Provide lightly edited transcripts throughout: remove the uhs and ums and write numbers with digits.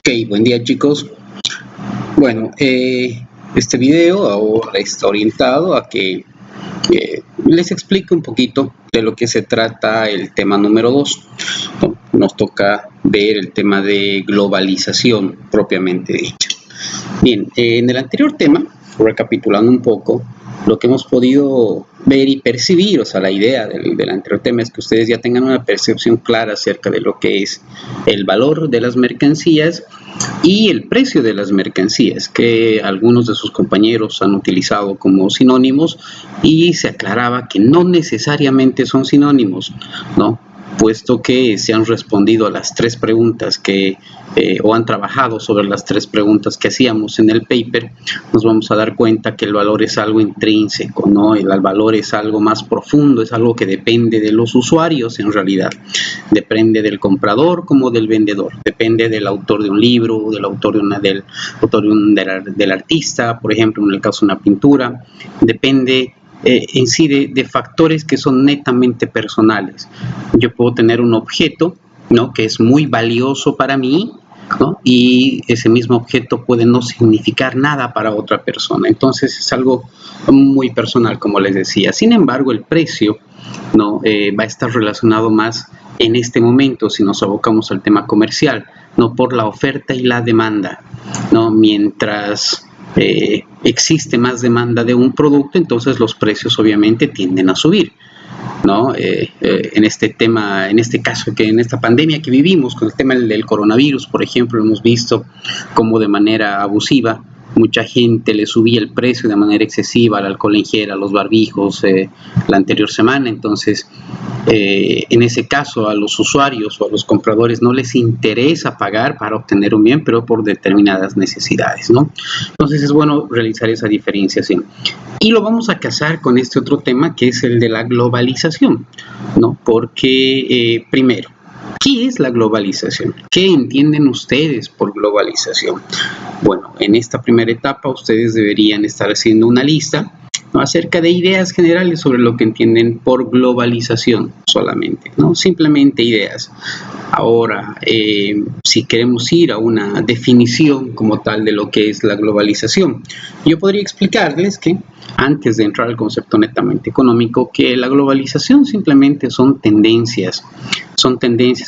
Ok, buen día chicos. Bueno, este video ahora está orientado a que les explique un poquito de lo que se trata el tema número 2. Nos toca ver el tema de globalización propiamente dicha. Bien, en el anterior tema, recapitulando un poco, lo que hemos podido ver y percibir, o sea, la idea del anterior tema es que ustedes ya tengan una percepción clara acerca de lo que es el valor de las mercancías y el precio de las mercancías, que algunos de sus compañeros han utilizado como sinónimos y se aclaraba que no necesariamente son sinónimos, ¿no? Puesto que se han respondido a las tres preguntas o han trabajado sobre las tres preguntas que hacíamos en el paper, nos vamos a dar cuenta que el valor es algo intrínseco, ¿no? El valor es algo más profundo, es algo que depende de los usuarios en realidad, depende del comprador como del vendedor, depende del autor de un libro, del autor del artista, por ejemplo, en el caso de una pintura, depende en sí de factores que son netamente personales. Yo puedo tener un objeto, ¿no?, que es muy valioso para mí, ¿no?, y ese mismo objeto puede no significar nada para otra persona. Entonces es algo muy personal, como les decía. Sin embargo, el precio, ¿no?, va a estar relacionado más en este momento, si nos abocamos al tema comercial, ¿no?, por la oferta y la demanda, ¿no? Mientras existe más demanda de un producto, entonces los precios obviamente tienden a subir, ¿no? En este tema, en este caso, que en esta pandemia que vivimos, con el tema del coronavirus, por ejemplo, hemos visto cómo de manera abusiva mucha gente le subía el precio de manera excesiva al alcohol en gel, a los barbijos, la anterior semana. Entonces, en ese caso, a los usuarios o a los compradores no les interesa pagar para obtener un bien, pero por determinadas necesidades, ¿no? Entonces, es bueno realizar esa diferenciación. Y lo vamos a casar con este otro tema, que es el de la globalización, ¿no? Porque, primero, ¿qué es la globalización? ¿Qué entienden ustedes por globalización? Bueno, en esta primera etapa ustedes deberían estar haciendo una lista, ¿no?, acerca de ideas generales sobre lo que entienden por globalización solamente, ¿no? Simplemente ideas. Ahora, si queremos ir a una definición como tal de lo que es la globalización, yo podría explicarles que, antes de entrar al concepto netamente económico, que la globalización simplemente son tendencias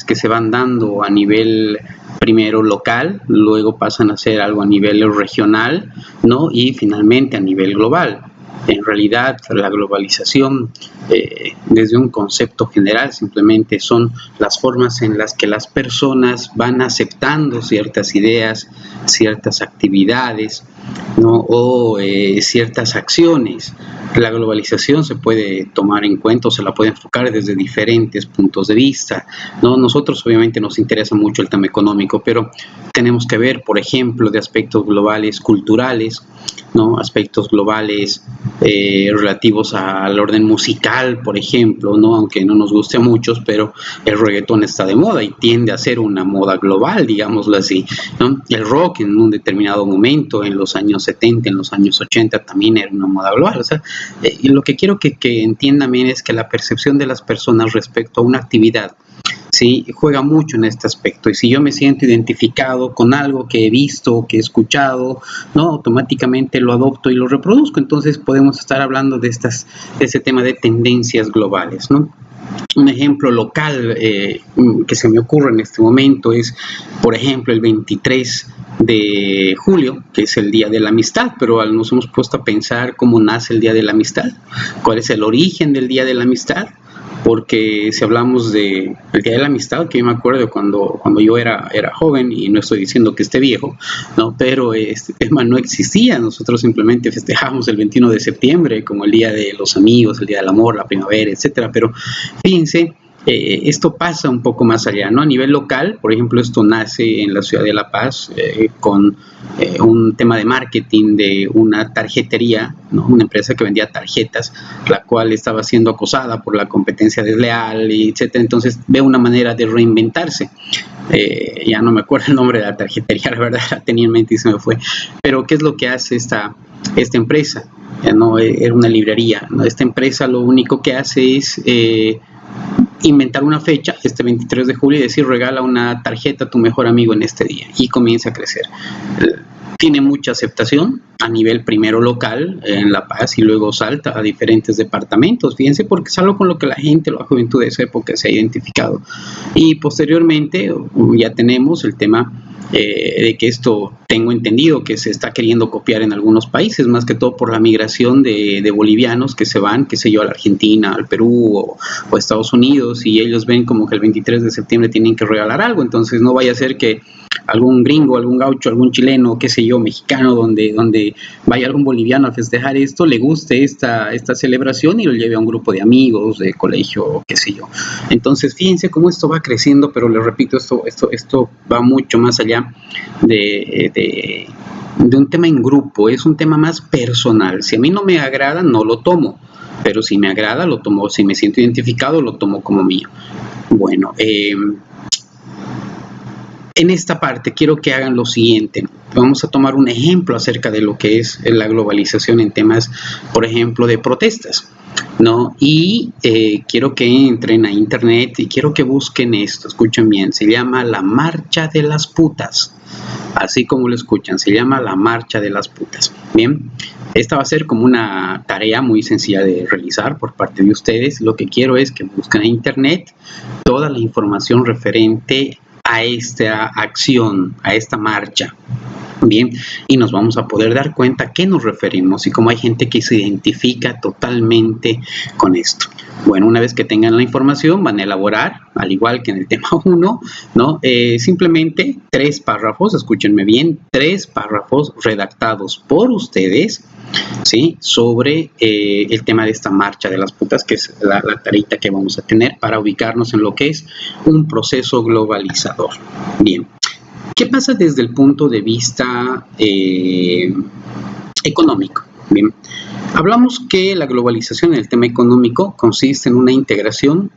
que se van dando a nivel primero local, luego pasan a ser algo a nivel regional, ¿no?, y finalmente a nivel global. En realidad, la globalización, desde un concepto general, simplemente son las formas en las que las personas van aceptando ciertas ideas, ciertas actividades, ¿no?, o ciertas acciones. La globalización se puede tomar en cuenta o se la puede enfocar desde diferentes puntos de vista, ¿no? Nosotros obviamente nos interesa mucho el tema económico, pero tenemos que ver, por ejemplo, de aspectos globales culturales, ¿no?, aspectos globales relativos al orden musical, por ejemplo, ¿no?, aunque no nos guste a muchos, pero el reggaetón está de moda y tiende a ser una moda global, digámoslo así, ¿no? El rock en un determinado momento, en los años 70, en los años 80, también era una moda global. O sea, y lo que quiero que entiendan bien es que la percepción de las personas respecto a una actividad, sí, juega mucho en este aspecto. Y si yo me siento identificado con algo que he visto, que he escuchado, ¿no?, automáticamente lo adopto y lo reproduzco. Entonces podemos estar hablando de ese tema de tendencias globales, ¿no? Un ejemplo local que se me ocurre en este momento es, por ejemplo, el 23 de julio, que es el Día de la Amistad, pero nos hemos puesto a pensar cómo nace el Día de la Amistad, cuál es el origen del Día de la Amistad. Porque si hablamos del Día de la Amistad, que yo me acuerdo cuando yo era joven, y no estoy diciendo que esté viejo, ¿no?, pero este tema no existía. Nosotros simplemente festejamos el 21 de septiembre como el Día de los Amigos, el Día del Amor, la primavera, etcétera. Pero fíjense, esto pasa un poco más allá, ¿no? A nivel local, por ejemplo, esto nace en la ciudad de La Paz con un tema de marketing de una tarjetería, ¿no?, una empresa que vendía tarjetas, la cual estaba siendo acosada por la competencia desleal, etcétera. Entonces ve una manera de reinventarse. Ya no me acuerdo el nombre de la tarjetería, la verdad la tenía en mente y se me fue. Pero ¿qué es lo que hace esta empresa? No era una librería, ¿no? Esta empresa lo único que hace es inventar una fecha, este 23 de julio, y decir regala una tarjeta a tu mejor amigo en este día, y comienza a crecer. Tiene mucha aceptación a nivel primero local en La Paz y luego salta a diferentes departamentos, fíjense, porque es algo con lo que la gente, la juventud de esa época se ha identificado. Y posteriormente ya tenemos el tema de que esto tengo entendido que se está queriendo copiar en algunos países, más que todo por la migración de bolivianos que se van, qué sé yo, a la Argentina, al Perú o a Estados Unidos, y ellos ven como que el 23 de septiembre tienen que regalar algo, entonces no vaya a ser que algún gringo, algún gaucho, algún chileno, qué sé yo, mexicano, donde vaya algún boliviano a festejar esto, le guste esta celebración y lo lleve a un grupo de amigos, de colegio, qué sé yo. Entonces, fíjense cómo esto va creciendo, pero les repito, esto va mucho más allá de un tema en grupo, es un tema más personal. Si a mí no me agrada, no lo tomo, pero si me agrada, lo tomo, si me siento identificado, lo tomo como mío. Bueno, en esta parte quiero que hagan lo siguiente. Vamos a tomar un ejemplo acerca de lo que es la globalización en temas, por ejemplo, de protestas, ¿no? Y quiero que entren a internet y quiero que busquen esto, escuchen bien, se llama la Marcha de las Putas, así como lo escuchan, se llama la Marcha de las Putas. Bien, esta va a ser como una tarea muy sencilla de realizar por parte de ustedes. Lo que quiero es que busquen en internet toda la información referente a esta acción, a esta marcha. Bien, y nos vamos a poder dar cuenta a qué nos referimos y cómo hay gente que se identifica totalmente con esto. Bueno, una vez que tengan la información, van a elaborar, al igual que en el tema 1, ¿no? Simplemente 3 párrafos, escúchenme bien, 3 párrafos redactados por ustedes, ¿sí? Sobre el tema de esta marcha de las putas, que es la tareita que vamos a tener para ubicarnos en lo que es un proceso globalizador. Bien. ¿Qué pasa desde el punto de vista económico? Bien, hablamos que la globalización en el tema económico consiste en una integración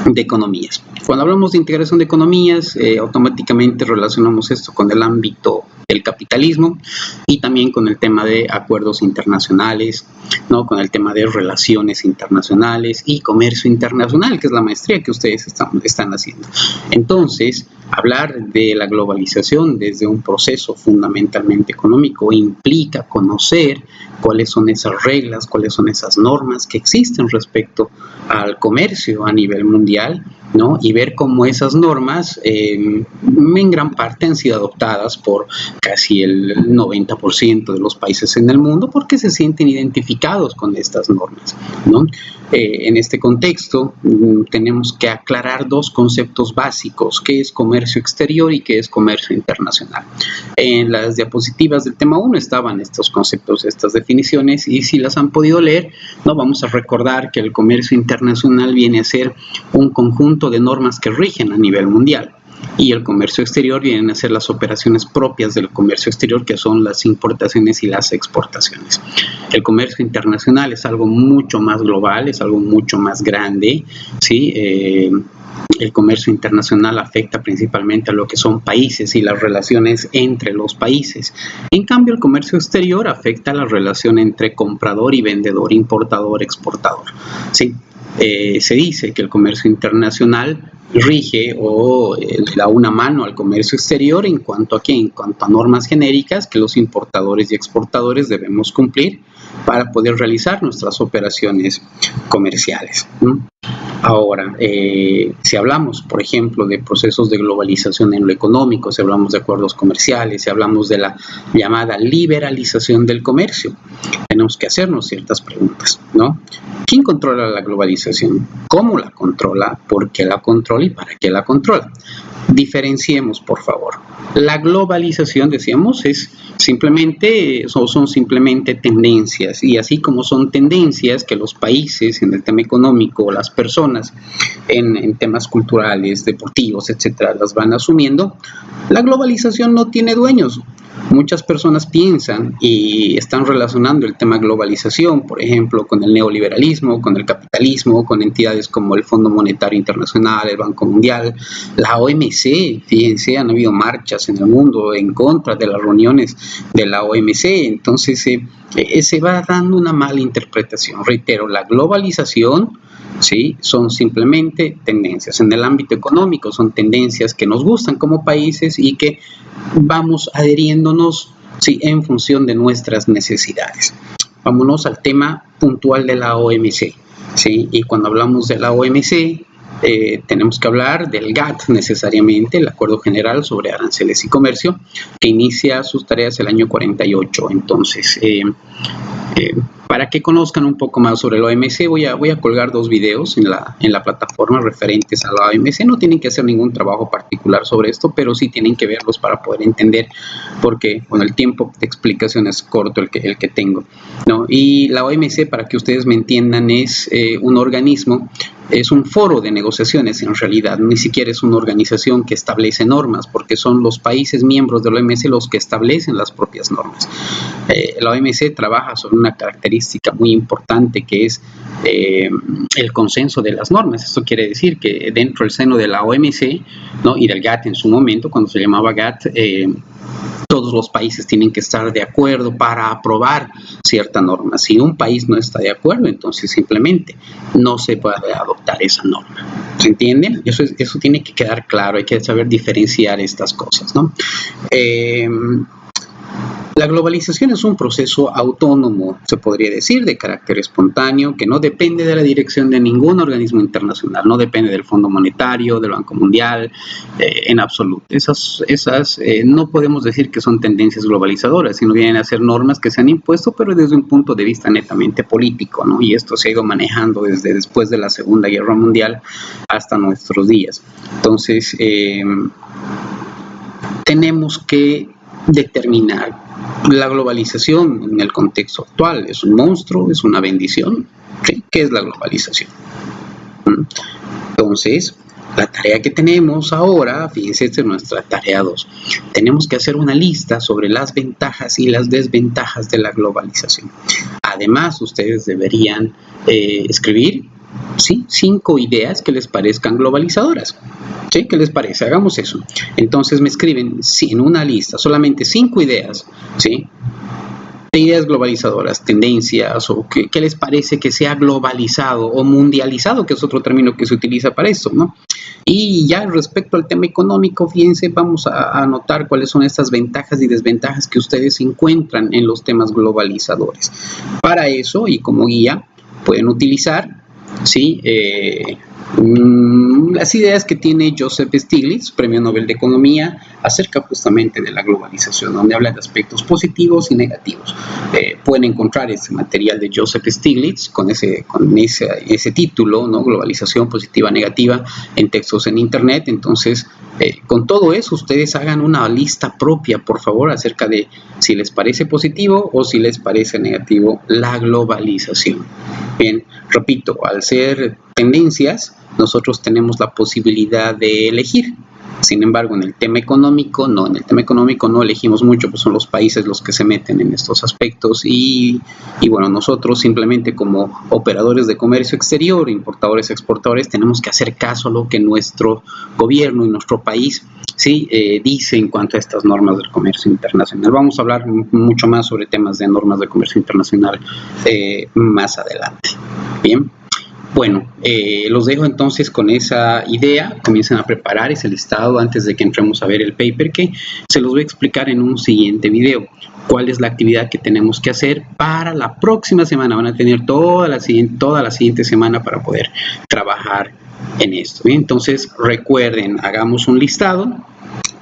de economías. Cuando hablamos de integración de economías, automáticamente relacionamos esto con el ámbito del capitalismo y también con el tema de acuerdos internacionales, ¿no? Con el tema de relaciones internacionales y comercio internacional, que es la maestría que ustedes están haciendo. Entonces, hablar de la globalización desde un proceso fundamentalmente económico implica conocer cuáles son esas reglas, cuáles son esas normas que existen respecto al comercio a nivel mundial, ¿no? Y ver cómo esas normas en gran parte han sido adoptadas por casi el 90% de los países en el mundo porque se sienten identificados con estas normas, ¿no? En este contexto tenemos que aclarar 2 conceptos básicos, qué es comercio exterior y qué es comercio internacional. En las diapositivas del tema 1 estaban estos conceptos, estas definiciones, y si las han podido leer, no vamos a recordar que el comercio internacional viene a ser un conjunto de normas que rigen a nivel mundial. Y el comercio exterior vienen a ser las operaciones propias del comercio exterior, que son las importaciones y las exportaciones. El comercio internacional es algo mucho más global, es algo mucho más grande, ¿sí? El comercio internacional afecta principalmente a lo que son países y las relaciones entre los países. En cambio, el comercio exterior afecta a la relación entre comprador y vendedor, importador, exportador, ¿sí? Se dice que el comercio internacional rige o le da una mano al comercio exterior en cuanto a qué, en cuanto a normas genéricas que los importadores y exportadores debemos cumplir para poder realizar nuestras operaciones comerciales, ¿no? Ahora, si hablamos, por ejemplo, de procesos de globalización en lo económico, si hablamos de acuerdos comerciales, si hablamos de la llamada liberalización del comercio, tenemos que hacernos ciertas preguntas, ¿no? ¿Quién controla la globalización? ¿Cómo la controla? ¿Por qué la controla? ¿Y para qué la controla? Diferenciemos, por favor. La globalización, decíamos, son simplemente tendencias, y así como son tendencias que los países en el tema económico, las personas en temas culturales, deportivos, etcétera, las van asumiendo, la globalización no tiene dueños. Muchas personas piensan y están relacionando el tema globalización, por ejemplo, con el neoliberalismo, con el capitalismo, con entidades como el Fondo Monetario Internacional, el Banco Mundial, la OMC. Fíjense, han habido marchas en el mundo en contra de las reuniones de la OMC, entonces se va dando una mala interpretación. Reitero, la globalización ¿sí? Son simplemente tendencias. En el ámbito económico son tendencias que nos gustan como países y que vamos adheriéndonos, ¿sí? En función de nuestras necesidades. Vámonos al tema puntual de la OMC, ¿sí? Y cuando hablamos de la OMC, tenemos que hablar del GATT necesariamente, el Acuerdo General sobre Aranceles y Comercio, que inicia sus tareas el año 48. Entonces, para que conozcan un poco más sobre la OMC, voy a colgar 2 videos en la plataforma referentes a la OMC. No tienen que hacer ningún trabajo particular sobre esto, pero sí tienen que verlos para poder entender, porque bueno, el tiempo de explicación es corto el que tengo, ¿no? Y la OMC, para que ustedes me entiendan, es un organismo, es un foro de negociaciones en realidad, ni siquiera es una organización que establece normas, porque son los países miembros de la OMC los que establecen las propias normas. La OMC trabaja sobre una característica muy importante que es el consenso de las normas. Esto quiere decir que dentro del seno de la OMC, ¿no? Y del GATT en su momento, cuando se llamaba GATT, todos los países tienen que estar de acuerdo para aprobar cierta norma. Si un país no está de acuerdo, entonces simplemente no se puede adoptar esa norma. ¿Se entienden? Eso tiene que quedar claro, hay que saber diferenciar estas cosas, ¿no? La globalización es un proceso autónomo, se podría decir, de carácter espontáneo, que no depende de la dirección de ningún organismo internacional, no depende del Fondo Monetario, del Banco Mundial, en absoluto. Esas no podemos decir que son tendencias globalizadoras, sino vienen a ser normas que se han impuesto, pero desde un punto de vista netamente político, ¿no? Y esto se ha ido manejando desde después de la Segunda Guerra Mundial hasta nuestros días. Entonces, tenemos que determinar la globalización en el contexto actual. ¿Es un monstruo? ¿Es una bendición? ¿Sí? ¿Qué es la globalización? Entonces, la tarea que tenemos ahora, fíjense, esta es nuestra tarea 2. Tenemos que hacer una lista sobre las ventajas y las desventajas de la globalización. Además, ustedes deberían escribir, ¿sí? 5 ideas que les parezcan globalizadoras. ¿Sí? ¿Qué les parece? Hagamos eso. Entonces me escriben en una lista solamente 5 ideas, ¿sí? De ideas globalizadoras, tendencias, o qué les parece que sea globalizado o mundializado, que es otro término que se utiliza para esto, ¿no? Y ya respecto al tema económico, fíjense, vamos a anotar cuáles son estas ventajas y desventajas que ustedes encuentran en los temas globalizadores. Para eso, y como guía, pueden utilizar, ¿sí? Las ideas que tiene Joseph Stiglitz, Premio Nobel de Economía, acerca justamente de la globalización, donde habla de aspectos positivos y negativos. Pueden encontrar este material de Joseph Stiglitz con ese título, ¿no? Globalización positiva, negativa, en textos en internet. Entonces, con todo eso, ustedes hagan una lista propia, por favor, acerca de si les parece positivo o si les parece negativo la globalización. Bien, repito, al ser tendencias, nosotros tenemos la posibilidad de elegir. Sin embargo, en el tema económico no elegimos mucho, pues son los países los que se meten en estos aspectos y bueno, nosotros simplemente como operadores de comercio exterior, importadores, exportadores, tenemos que hacer caso a lo que nuestro gobierno y nuestro país, ¿sí? Dice en cuanto a estas normas del comercio internacional. Vamos a hablar mucho más sobre temas de normas de comercio internacional más adelante. Bien. Bueno, los dejo entonces con esa idea. Comiencen a preparar ese listado antes de que entremos a ver el paper, que se los voy a explicar en un siguiente video. ¿Cuál es la actividad que tenemos que hacer para la próxima semana? Van a tener toda la siguiente semana para poder trabajar en esto. ¿Bien? Entonces, recuerden, hagamos un listado.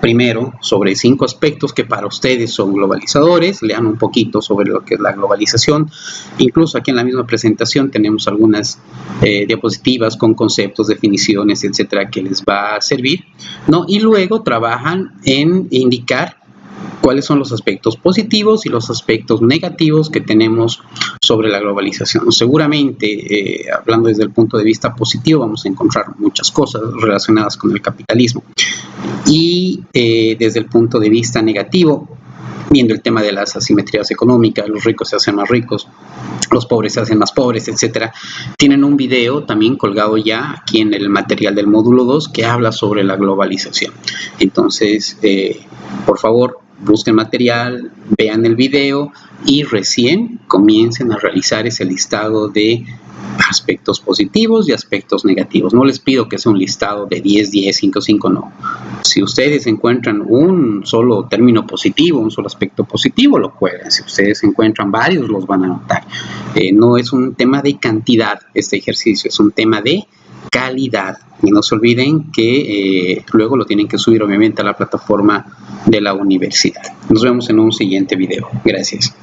Primero, sobre 5 aspectos que para ustedes son globalizadores. Lean un poquito sobre lo que es la globalización. Incluso aquí en la misma presentación tenemos algunas diapositivas con conceptos, definiciones, etcétera, que les va a servir, ¿no? Y luego trabajan en indicar cuáles son los aspectos positivos y los aspectos negativos que tenemos sobre la globalización. Seguramente, hablando desde el punto de vista positivo, vamos a encontrar muchas cosas relacionadas con el capitalismo. Y desde el punto de vista negativo, viendo el tema de las asimetrías económicas, los ricos se hacen más ricos, los pobres se hacen más pobres, etcétera. Tienen un video también colgado ya aquí en el material del módulo 2 que habla sobre la globalización. Entonces, por favor, busquen material, vean el video y recién comiencen a realizar ese listado de aspectos positivos y aspectos negativos. No les pido que sea un listado de 10, 10, 5, 5, no. Si ustedes encuentran un solo término positivo, un solo aspecto positivo, lo cuelgan. Si ustedes encuentran varios, los van a anotar. No es un tema de cantidad este ejercicio, es un tema de calidad. Y no se olviden que luego lo tienen que subir obviamente a la plataforma de la universidad. Nos vemos en un siguiente video. Gracias.